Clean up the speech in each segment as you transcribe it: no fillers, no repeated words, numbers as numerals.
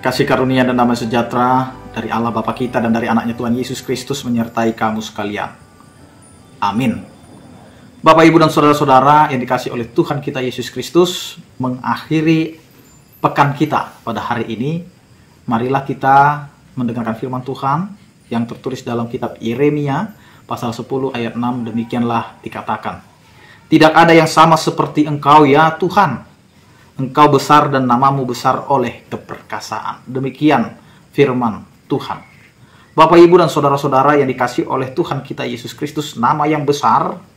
Kasih karunia dan damai sejahtera dari Allah Bapa kita dan dari anaknya Tuhan Yesus Kristus menyertai kamu sekalian. Amin. Bapak, Ibu, dan saudara-saudara yang dikasihi oleh Tuhan kita Yesus Kristus, mengakhiri pekan kita pada hari ini, marilah kita mendengarkan firman Tuhan yang tertulis dalam kitab Yeremia pasal 10 ayat 6. Demikianlah dikatakan, "Tidak ada yang sama seperti Engkau ya Tuhan. Engkau besar dan namamu besar oleh keperkasaan." Demikian firman Tuhan. Bapak, Ibu, dan saudara-saudara yang dikasihi oleh Tuhan kita Yesus Kristus, nama yang besar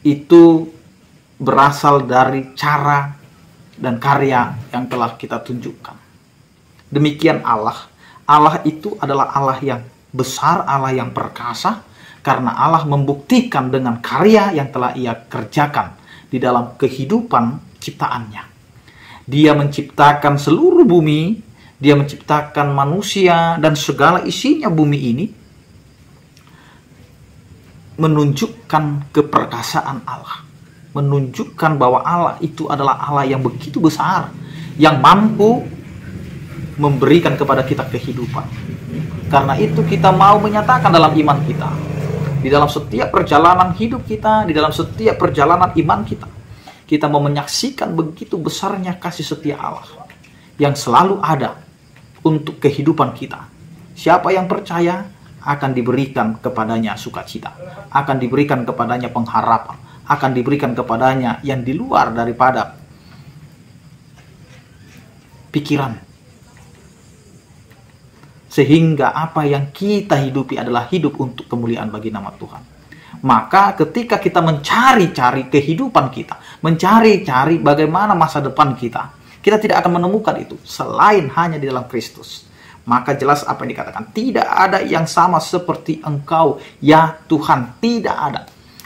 itu berasal dari cara dan karya yang telah kita tunjukkan. Demikian Allah. Allah itu adalah Allah yang besar, Allah yang perkasa, karena Allah membuktikan dengan karya yang telah Ia kerjakan di dalam kehidupan ciptaannya. Dia menciptakan seluruh bumi, Dia menciptakan manusia dan segala isinya bumi ini, menunjukkan keperkasaan Allah, menunjukkan bahwa Allah itu adalah Allah yang begitu besar, yang mampu memberikan kepada kita kehidupan. Karena itu kita mau menyatakan dalam iman kita, di dalam setiap perjalanan hidup kita, di dalam setiap perjalanan iman kita, kita mau menyaksikan begitu besarnya kasih setia Allah yang selalu ada untuk kehidupan kita. Siapa yang percaya akan diberikan kepadanya sukacita, akan diberikan kepadanya pengharapan, akan diberikan kepadanya yang di luar daripada pikiran. Sehingga apa yang kita hidupi adalah hidup untuk kemuliaan bagi nama Tuhan. Maka ketika kita mencari-cari kehidupan kita, mencari-cari bagaimana masa depan kita, kita tidak akan menemukan itu selain hanya di dalam Kristus. Maka jelas apa yang dikatakan, tidak ada yang sama seperti Engkau ya Tuhan, tidak ada.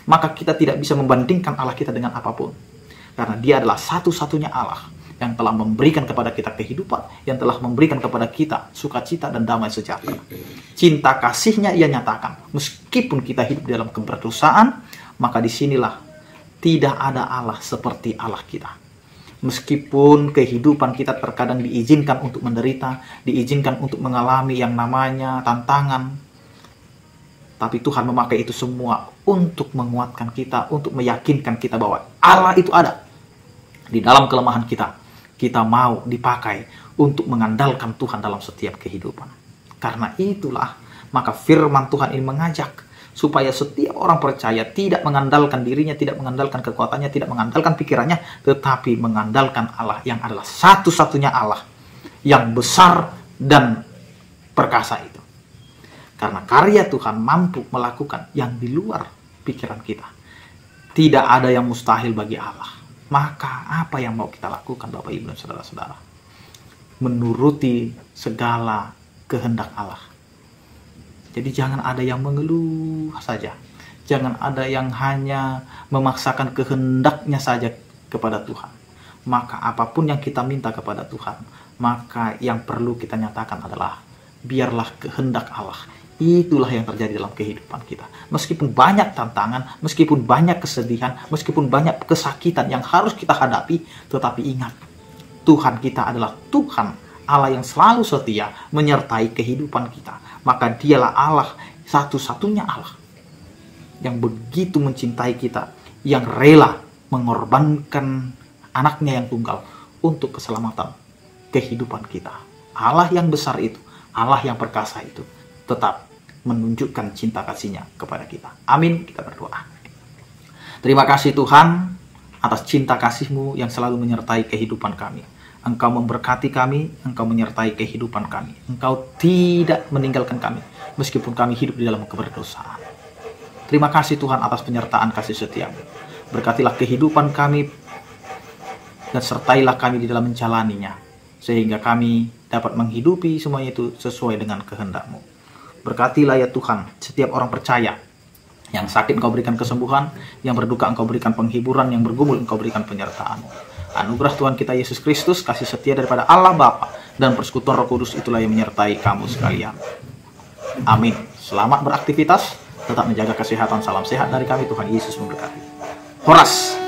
Maka kita tidak bisa membandingkan Allah kita dengan apapun, karena Dia adalah satu-satunya Allah yang telah memberikan kepada kita kehidupan, yang telah memberikan kepada kita sukacita dan damai sejahtera. Cinta kasih-Nya Ia nyatakan, meskipun kita hidup dalam keberdosaan, maka disinilah tidak ada Allah seperti Allah kita. Meskipun kehidupan kita terkadang diizinkan untuk menderita, diizinkan untuk mengalami yang namanya tantangan, tapi Tuhan memakai itu semua untuk menguatkan kita, untuk meyakinkan kita bahwa Allah itu ada di dalam kelemahan kita. Kita mau dipakai untuk mengandalkan Tuhan dalam setiap kehidupan. Karena itulah, maka firman Tuhan ini mengajak supaya setiap orang percaya tidak mengandalkan dirinya, tidak mengandalkan kekuatannya, tidak mengandalkan pikirannya, tetapi mengandalkan Allah yang adalah satu-satunya Allah yang besar dan perkasa itu. Karena karya Tuhan mampu melakukan yang di luar pikiran kita. Tidak ada yang mustahil bagi Allah. Maka apa yang mau kita lakukan, Bapak, Ibu, dan saudara-saudara? Menuruti segala kehendak Allah. Jadi jangan ada yang mengeluh saja. Jangan ada yang hanya memaksakan kehendaknya saja kepada Tuhan. Maka apapun yang kita minta kepada Tuhan, maka yang perlu kita nyatakan adalah, biarlah kehendak Allah. Itulah yang terjadi dalam kehidupan kita. Meskipun banyak tantangan, meskipun banyak kesedihan, meskipun banyak kesakitan yang harus kita hadapi, tetapi ingat, Tuhan kita adalah Tuhan Allah yang selalu setia menyertai kehidupan kita. Maka Dialah Allah, satu-satunya Allah yang begitu mencintai kita, yang rela mengorbankan anaknya yang tunggal untuk keselamatan kehidupan kita. Allah yang besar itu, Allah yang perkasa itu, tetap menunjukkan cinta kasih-Nya kepada kita. Amin. Kita berdoa. Terima kasih Tuhan atas cinta kasih-Mu yang selalu menyertai kehidupan kami. Engkau memberkati kami, Engkau menyertai kehidupan kami. Engkau tidak meninggalkan kami meskipun kami hidup di dalam keberdosaan. Terima kasih Tuhan atas penyertaan kasih setia-Mu. Berkatilah kehidupan kami dan sertailah kami di dalam menjalaninya, sehingga kami dapat menghidupi semuanya itu sesuai dengan kehendak-Mu. Berkatilah ya Tuhan setiap orang percaya. Yang sakit Engkau berikan kesembuhan, yang berduka Engkau berikan penghiburan, yang bergumul Engkau berikan penyertaan. Anugerah Tuhan kita Yesus Kristus, kasih setia daripada Allah Bapa dan persekutuan Roh Kudus itulah yang menyertai kamu sekalian. Amin. Selamat beraktivitas, tetap menjaga kesehatan. Salam sehat dari kami, Tuhan Yesus memberkati. Horas.